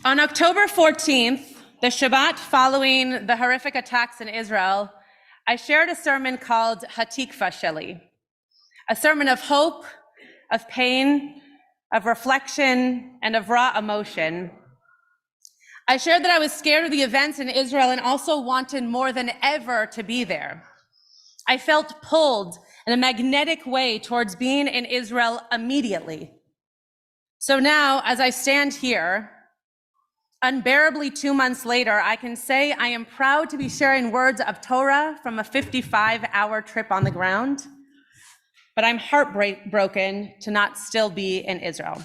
On October 14th, the Shabbat following the horrific attacks in Israel, I shared a sermon called Hatikva Sheli, a sermon of hope, of pain, of reflection, and of raw emotion. I shared that I was scared of the events in Israel and also wanted more than ever to be there. I felt pulled in a magnetic way towards being in Israel immediately. So now, as I stand here, unbearably 2 months later, I can say I am proud to be sharing words of Torah from a 55-hour trip on the ground, but I'm heartbroken to not still be in Israel.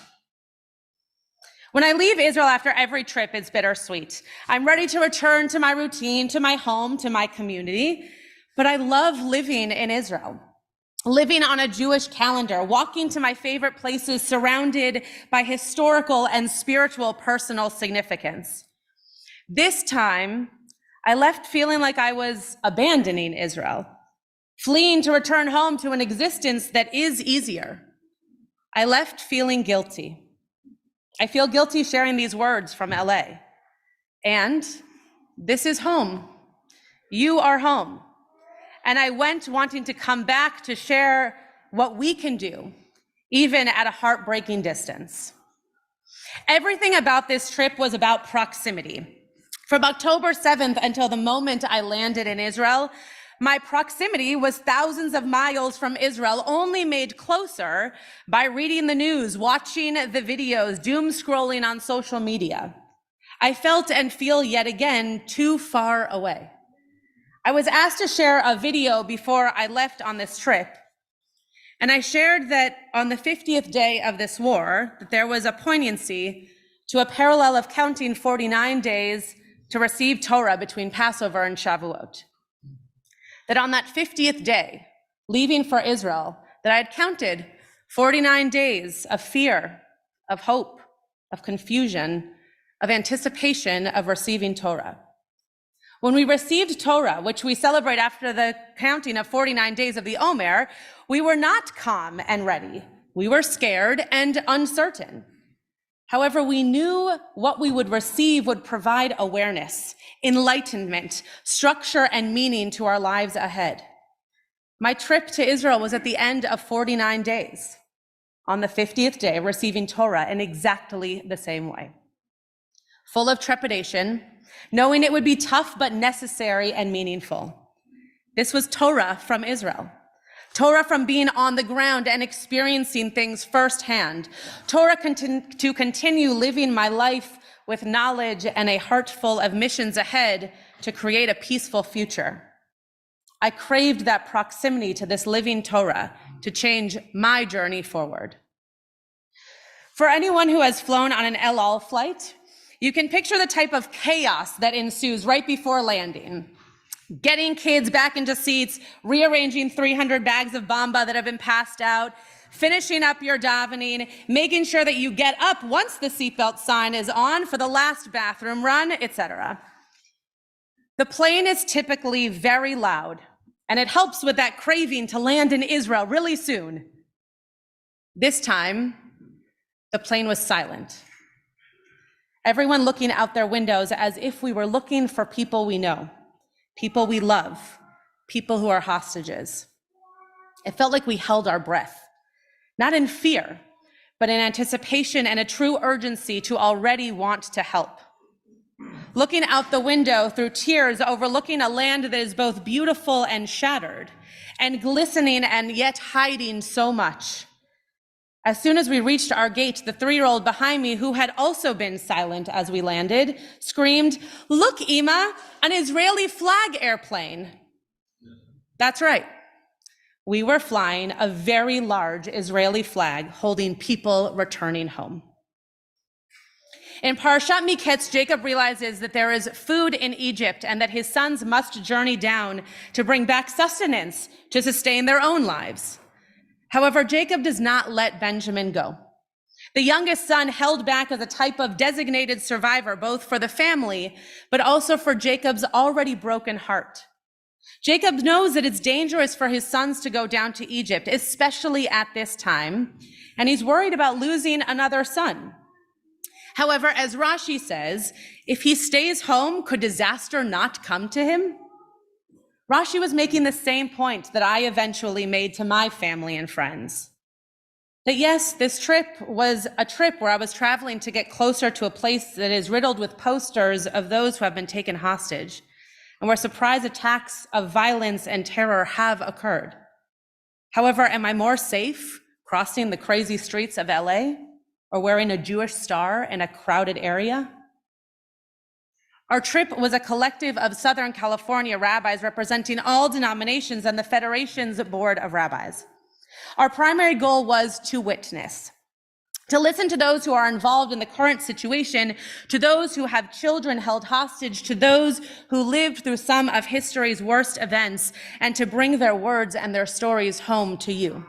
When I leave Israel after every trip, it's bittersweet. I'm ready to return to my routine, to my home, to my community, but I love living in Israel. Living on a Jewish calendar, walking to my favorite places surrounded by historical and spiritual personal significance. This time, I left feeling like I was abandoning Israel, fleeing to return home to an existence that is easier. I left feeling guilty. I feel guilty sharing these words from LA. And this is home. You are home. And I went wanting to come back to share what we can do, even at a heartbreaking distance. Everything about this trip was about proximity. From October 7th until the moment I landed in Israel, my proximity was thousands of miles from Israel, only made closer by reading the news, watching the videos, doom scrolling on social media. I felt and feel yet again too far away. I was asked to share a video before I left on this trip, and I shared that on the 50th day of this war, that there was a poignancy to a parallel of counting 49 days to receive Torah between Passover and Shavuot. That on that 50th day, leaving for Israel, that I had counted 49 days of fear, of hope, of confusion, of anticipation of receiving Torah. When we received Torah, which we celebrate after the counting of 49 days of the Omer, we were not calm and ready. We were scared and uncertain. However, we knew what we would receive would provide awareness, enlightenment, structure, and meaning to our lives ahead. My trip to Israel was at the end of 49 days, on the 50th day, receiving Torah in exactly the same way. Full of trepidation, knowing it would be tough but necessary and meaningful. This was Torah from Israel. Torah from being on the ground and experiencing things firsthand. Torah to continue living my life with knowledge and a heart full of missions ahead to create a peaceful future. I craved that proximity to this living Torah to change my journey forward. For anyone who has flown on an El Al flight, you can picture the type of chaos that ensues right before landing. Getting kids back into seats, rearranging 300 bags of bamba that have been passed out, finishing up your davening, making sure that you get up once the seatbelt sign is on for the last bathroom run, etc. The plane is typically very loud, and it helps with that craving to land in Israel really soon. This time, the plane was silent. Everyone looking out their windows as if we were looking for people we know, people we love, people who are hostages. It felt like we held our breath, not in fear, but in anticipation and a true urgency to already want to help. Looking out the window through tears, overlooking a land that is both beautiful and shattered, and glistening and yet hiding so much. As soon as we reached our gate, the 3-year-old behind me, who had also been silent as we landed, screamed, "Look, Ima, an Israeli flag airplane." That's right. We were flying a very large Israeli flag holding people returning home. In Parashat Miketz, Jacob realizes that there is food in Egypt and that his sons must journey down to bring back sustenance to sustain their own lives. However, Jacob does not let Benjamin go. The youngest son held back as a type of designated survivor, both for the family, but also for Jacob's already broken heart. Jacob knows that it's dangerous for his sons to go down to Egypt, especially at this time, and he's worried about losing another son. However, as Rashi says, if he stays home, could disaster not come to him? Rashi was making the same point that I eventually made to my family and friends. That yes, this trip was a trip where I was traveling to get closer to a place that is riddled with posters of those who have been taken hostage, and where surprise attacks of violence and terror have occurred. However, am I more safe crossing the crazy streets of LA or wearing a Jewish star in a crowded area? Our trip was a collective of Southern California rabbis representing all denominations and the Federation's Board of Rabbis. Our primary goal was to witness, to listen to those who are involved in the current situation, to those who have children held hostage, to those who lived through some of history's worst events, and to bring their words and their stories home to you.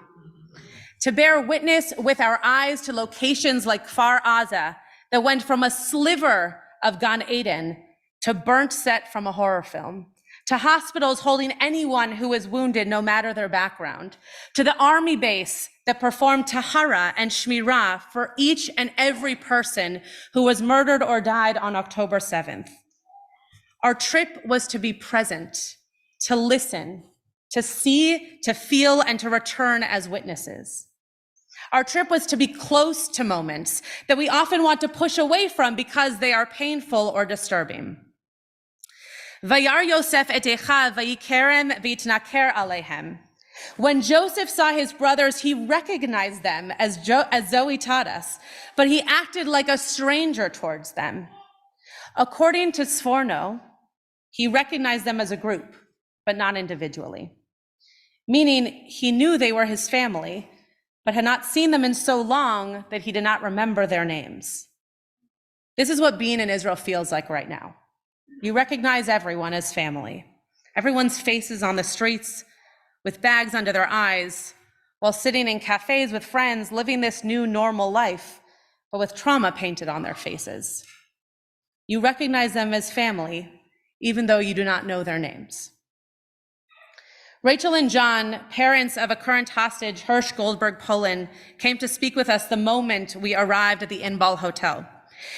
To bear witness with our eyes to locations like Kfar Aza that went from a sliver of Gan Eden to burnt set from a horror film, to hospitals holding anyone who is wounded, no matter their background, to the army base that performed tahara and shmirah for each and every person who was murdered or died on October 7th. Our trip was to be present, to listen, to see, to feel, and to return as witnesses. Our trip was to be close to moments that we often want to push away from because they are painful or disturbing. Vayar Yosef et Echav vayikerem v'yitnaker aleihem. When Joseph saw his brothers, he recognized them as Zoe taught us, but he acted like a stranger towards them. According to Sforno, he recognized them as a group, but not individually, meaning he knew they were his family, but had not seen them in so long that he did not remember their names. This is what being in Israel feels like right now. You recognize everyone as family. Everyone's faces on the streets with bags under their eyes while sitting in cafes with friends, living this new normal life, but with trauma painted on their faces. You recognize them as family, even though you do not know their names. Rachel and John, parents of a current hostage, Hirsch Goldberg Poland, came to speak with us the moment we arrived at the Inbal Hotel.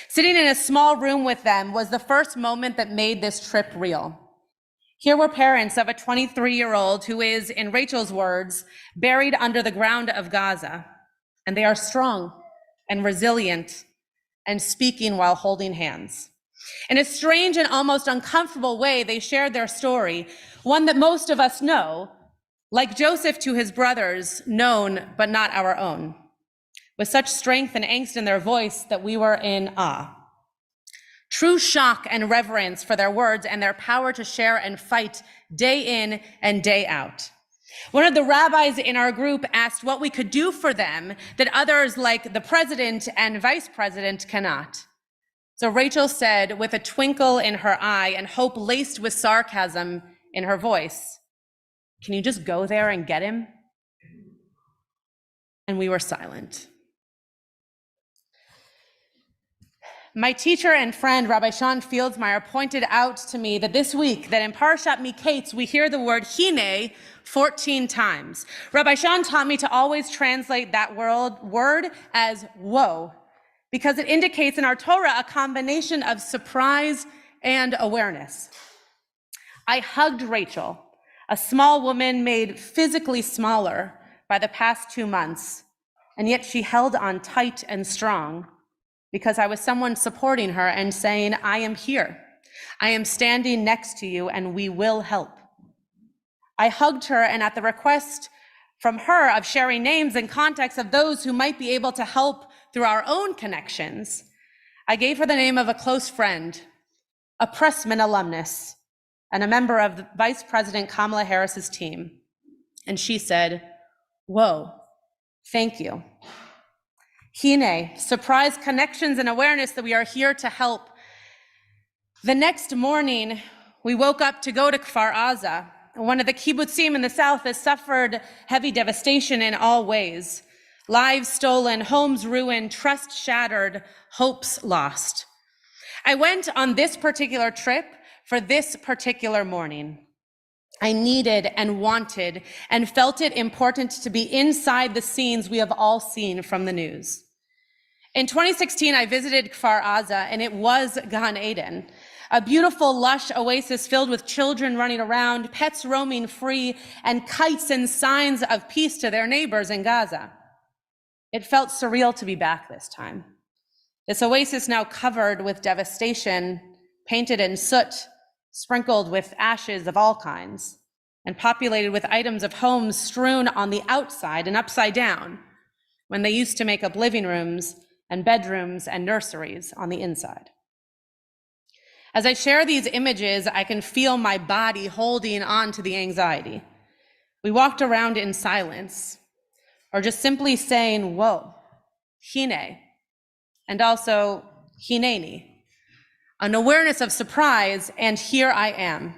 Sitting in a small room with them was the first moment that made this trip real. Here were parents of a 23-year-old who is, in Rachel's words, buried under the ground of Gaza, and they are strong and resilient and speaking while holding hands. In a strange and almost uncomfortable way, they shared their story, one that most of us know, like Joseph to his brothers, known but not our own, with such strength and angst in their voice that we were in awe. True shock and reverence for their words and their power to share and fight day in and day out. One of the rabbis in our group asked what we could do for them that others like the president and vice president cannot. So Rachel said, with a twinkle in her eye and hope laced with sarcasm in her voice, "Can you just go there and get him?" And we were silent. My teacher and friend, Rabbi Sean Fieldsmeyer, pointed out to me that this week, that in Parashat Miketz, we hear the word hine 14 times. Rabbi Sean taught me to always translate that word as woe, because it indicates in our Torah a combination of surprise and awareness. I hugged Rachel, a small woman made physically smaller by the past 2 months, and yet she held on tight and strong, because I was someone supporting her and saying, "I am here. I am standing next to you and we will help." I hugged her, and at the request from her of sharing names and contacts of those who might be able to help through our own connections, I gave her the name of a close friend, a Pressman alumnus, and a member of the Vice President Kamala Harris's team. And she said, "Whoa, thank you." Hine, surprise connections and awareness that we are here to help. The next morning, we woke up to go to Kfar Aza, one of the kibbutzim in the south that suffered heavy devastation in all ways. Lives stolen, homes ruined, trust shattered, hopes lost. I went on this particular trip for this particular morning. I needed and wanted and felt it important to be inside the scenes we have all seen from the news. In 2016, I visited Kfar Aza, and it was Gan Eden, a beautiful, lush oasis filled with children running around, pets roaming free, and kites and signs of peace to their neighbors in Gaza. It felt surreal to be back this time. This oasis now covered with devastation, painted in soot, sprinkled with ashes of all kinds, and populated with items of homes strewn on the outside and upside down, when they used to make up living rooms and bedrooms and nurseries on the inside. As I share these images, I can feel my body holding on to the anxiety. We walked around in silence, or just simply saying, whoa, hine, and also hineni, an awareness of surprise, and here I am.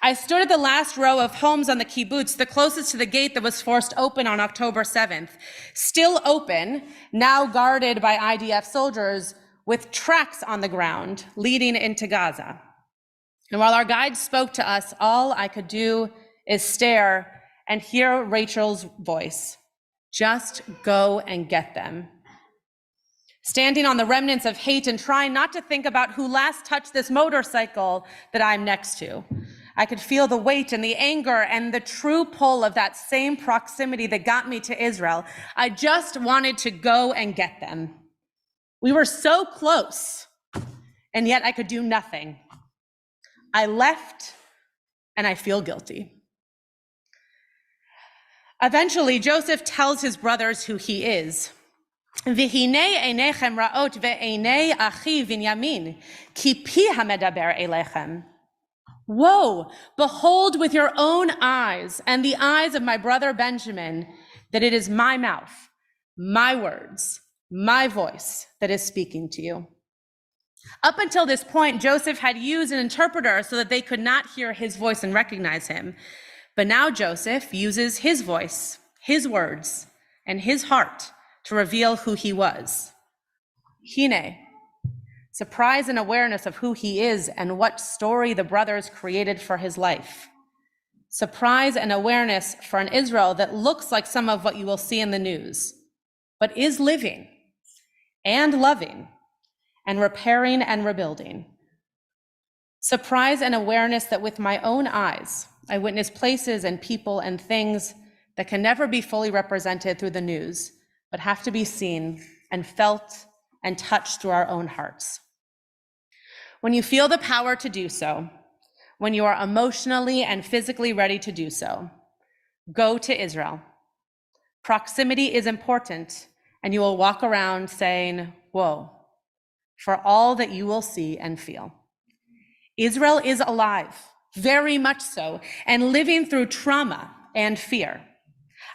I stood at the last row of homes on the kibbutz, the closest to the gate that was forced open on October 7th, still open, now guarded by IDF soldiers with tracks on the ground leading into Gaza. And while our guide spoke to us, all I could do is stare and hear Rachel's voice. Just go and get them. Standing on the remnants of hate and trying not to think about who last touched this motorcycle that I'm next to. I could feel the weight and the anger and the true pull of that same proximity that got me to Israel. I just wanted to go and get them. We were so close, and yet I could do nothing. I left, and I feel guilty. Eventually, Joseph tells his brothers who he is. V'hinei einechem ra'ot ve'einei achi Binyamin, ki pi hamedaber elechem. Woe, behold with your own eyes and the eyes of my brother Benjamin, that it is my mouth, my words, my voice that is speaking to you. Up until this point, Joseph had used an interpreter so that they could not hear his voice and recognize him. But now Joseph uses his voice, his words, and his heart to reveal who he was. Hine. Surprise and awareness of who he is and what story the brothers created for his life. Surprise and awareness for an Israel that looks like some of what you will see in the news, but is living and loving and repairing and rebuilding. Surprise and awareness that with my own eyes, I witness places and people and things that can never be fully represented through the news, but have to be seen and felt and touched through our own hearts. When you feel the power to do so, when you are emotionally and physically ready to do so, go to Israel. Proximity is important, and you will walk around saying, whoa, for all that you will see and feel. Israel is alive, very much so, and living through trauma and fear.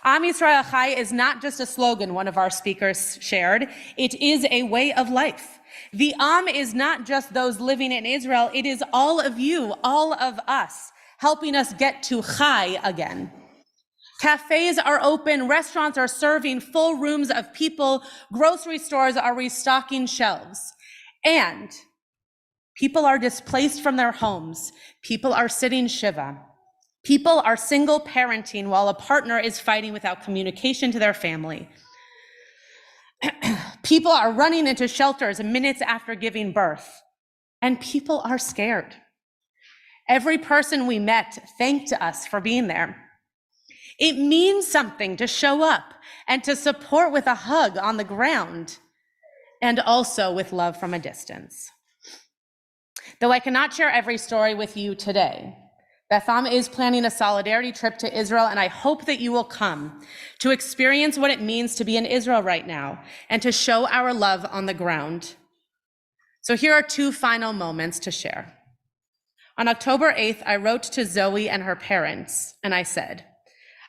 Am Yisrael Chai is not just a slogan one of our speakers shared, it is a way of life. The Am is not just those living in Israel, it is all of you, all of us, helping us get to Chai again. Cafes are open, restaurants are serving full rooms of people, grocery stores are restocking shelves, and people are displaced from their homes, people are sitting Shiva. People are single parenting while a partner is fighting without communication to their family. People are running into shelters minutes after giving birth, and people are scared. Every person we met thanked us for being there. It means something to show up and to support with a hug on the ground, and also with love from a distance. Though I cannot share every story with you today, Beth is planning a solidarity trip to Israel, and I hope that you will come to experience what it means to be in Israel right now and to show our love on the ground. So here are two final moments to share. On October 8th, I wrote to Zoe and her parents, and I said,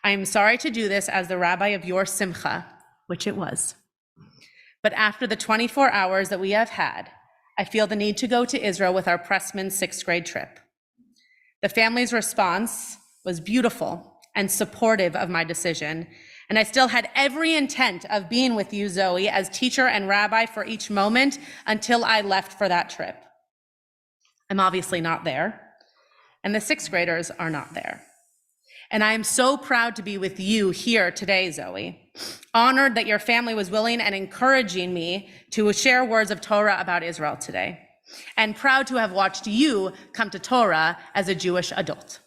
I am sorry to do this as the rabbi of your simcha, which it was. But after the 24 hours that we have had, I feel the need to go to Israel with our Pressman 6th grade trip. The family's response was beautiful and supportive of my decision, and I still had every intent of being with you, Zoe, as teacher and rabbi for each moment until I left for that trip. I'm obviously not there, and the 6th graders are not there. And I am so proud to be with you here today, Zoe. Honored that your family was willing and encouraging me to share words of Torah about Israel today. And proud to have watched you come to Torah as a Jewish adult.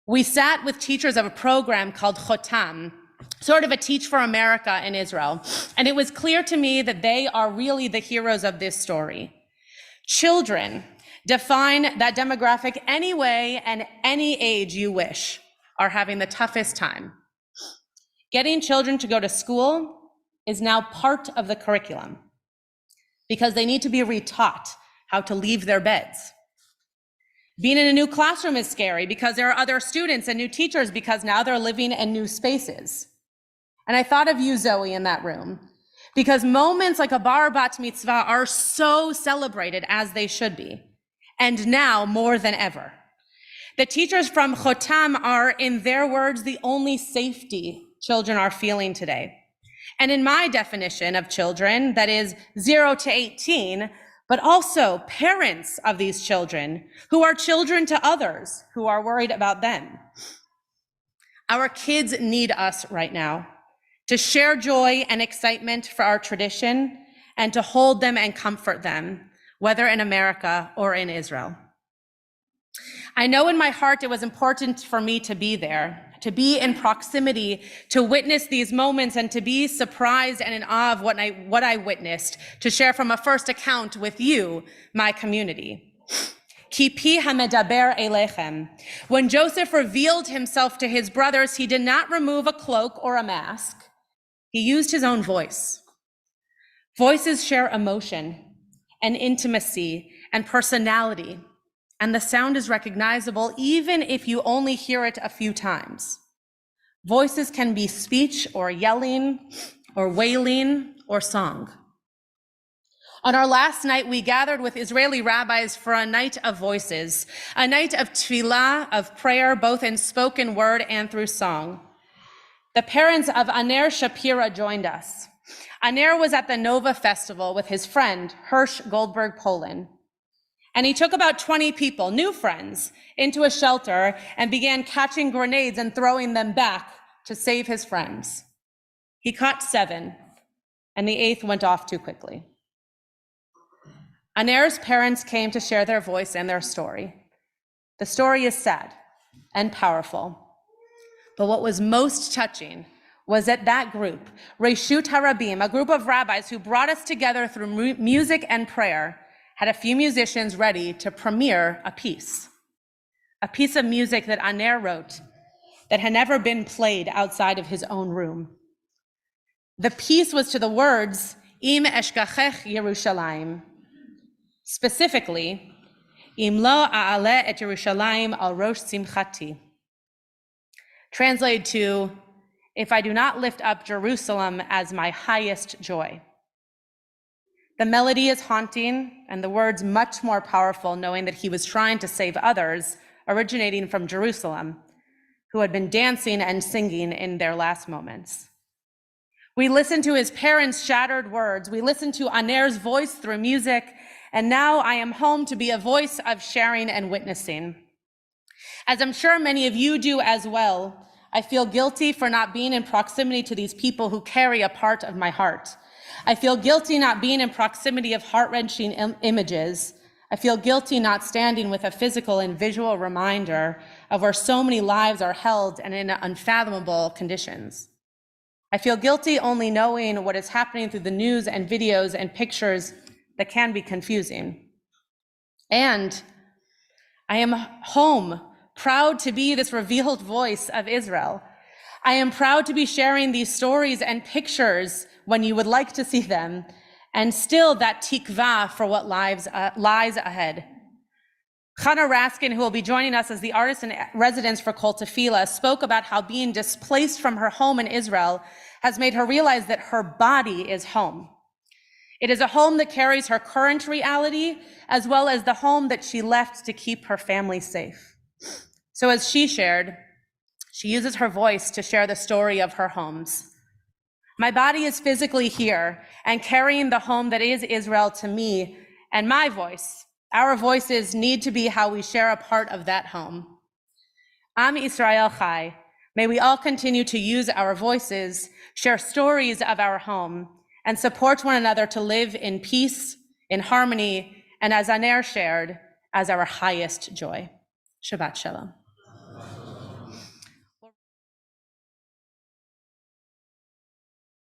We sat with teachers of a program called Chotam, sort of a Teach for America in Israel. And it was clear to me that they are really the heroes of this story. Children, define that demographic any way and any age you wish, are having the toughest time. Getting children to go to school is now part of the curriculum because they need to be retaught how to leave their beds. Being in a new classroom is scary because there are other students and new teachers because now they're living in new spaces. And I thought of you, Zoe, in that room, because moments like a bar bat mitzvah are so celebrated as they should be, and now more than ever. The teachers from Chotam are, in their words, the only safety children are feeling today. And in my definition of children, that is 0 to 18, but also parents of these children who are children to others who are worried about them. Our kids need us right now to share joy and excitement for our tradition and to hold them and comfort them, whether in America or in Israel. I know in my heart it was important for me to be there, to be in proximity, to witness these moments and to be surprised and in awe of what I witnessed, to share from a first account with you, my community. Ki pi hamedaber elechem. When Joseph revealed himself to his brothers, he did not remove a cloak or a mask. He used his own voice. Voices share emotion and intimacy and personality, and the sound is recognizable even if you only hear it a few times. Voices can be speech or yelling or wailing or song. On our last night, we gathered with Israeli rabbis for a night of voices, a night of tefillah, of prayer, both in spoken word and through song. The parents of Aner Shapira joined us. Aner was at the Nova Festival with his friend, Hirsch Goldberg Polin. And he took about 20 people, new friends, into a shelter and began catching grenades and throwing them back to save his friends. He caught 7, and the 8th went off too quickly. Aner's parents came to share their voice and their story. The story is sad and powerful. But what was most touching was that that group, Reshut Harabim, a group of rabbis who brought us together through music and prayer, had a few musicians ready to premiere a piece of music that Aner wrote that had never been played outside of his own room. The piece was to the words, Im eshkachech Yerushalayim, specifically, Im lo a'ale et Yerushalayim al rosh simchati. Translated to, if I do not lift up Jerusalem as my highest joy. The melody is haunting and the words much more powerful, knowing that he was trying to save others, originating from Jerusalem, who had been dancing and singing in their last moments. We listened to his parents' shattered words. We listened to Aner's voice through music, and now I am home to be a voice of sharing and witnessing. As I'm sure many of you do as well, I feel guilty for not being in proximity to these people who carry a part of my heart. I feel guilty not being in proximity of heart-wrenching images. I feel guilty not standing with a physical and visual reminder of where so many lives are held and in unfathomable conditions. I feel guilty only knowing what is happening through the news and videos and pictures that can be confusing. And I am home, proud to be this revealed voice of Israel. I am proud to be sharing these stories and pictures when you would like to see them, and still that tikva for what lies ahead. Chana Raskin, who will be joining us as the artist in residence for Kol Tefillah, spoke about how being displaced from her home in Israel has made her realize that her body is home. It is a home that carries her current reality, as well as the home that she left to keep her family safe. So as she shared, she uses her voice to share the story of her homes. My body is physically here and carrying the home that is Israel to me, and my voice, our voices need to be how we share a part of that home. Am Israel Chai. May we all continue to use our voices, share stories of our home, and support one another to live in peace, in harmony, and as Aner shared, as our highest joy. Shabbat Shalom.